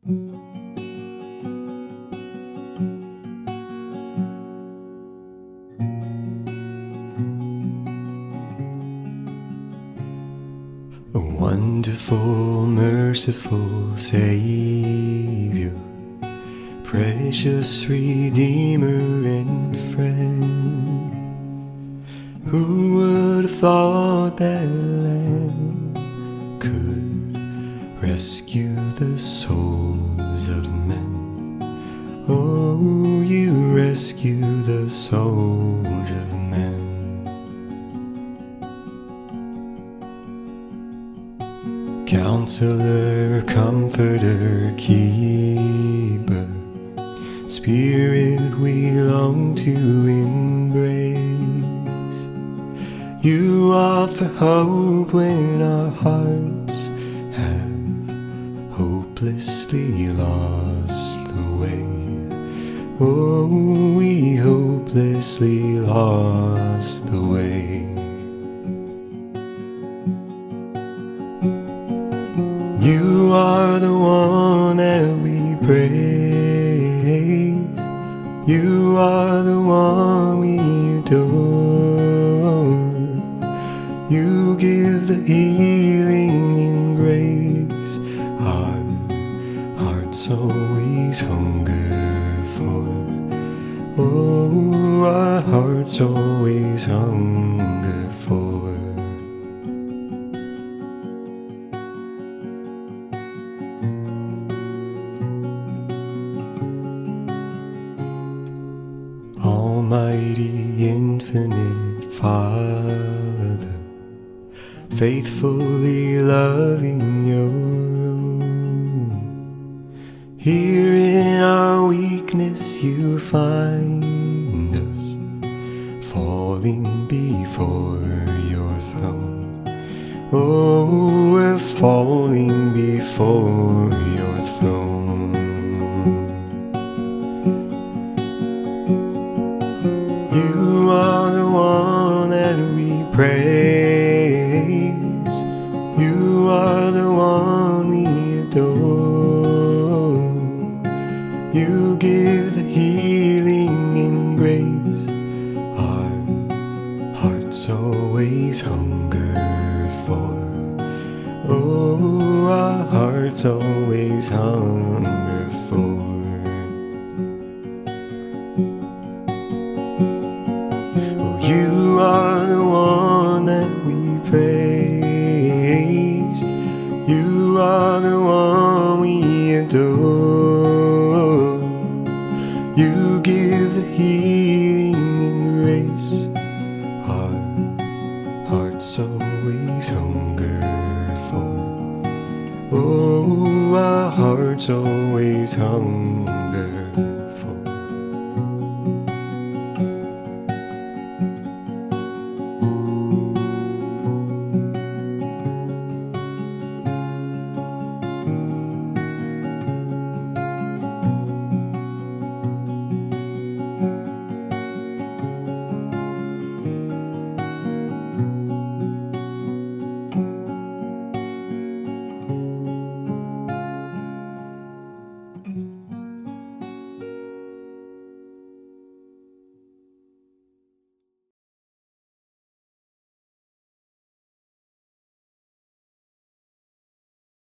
A wonderful, merciful Savior, precious Redeemer and friend. Who would have thought that Lamb could rescue the souls of men? Oh, you rescue the souls of men. Counselor, Comforter, Keeper, Spirit we long to embrace. You offer hope when our hearts have hopelessly lost the way. Oh, we hopelessly lost the way. You are the one that we praise. You are the one we adore. You give the healing and grace our hearts always hunger for. Oh, our hearts always hunger for. Almighty, infinite Father, faithfully loving your own. Here in our weakness you find us, falling before your throne. Oh, we're falling before your throne. You are the one that we praise. You are the one we adore. You give the healing and grace our hearts always hunger for. Oh, our hearts always hunger for. You are the one that we praise. You are the one we adore. You give the healing and grace our hearts always hunger for. Oh, our hearts always hunger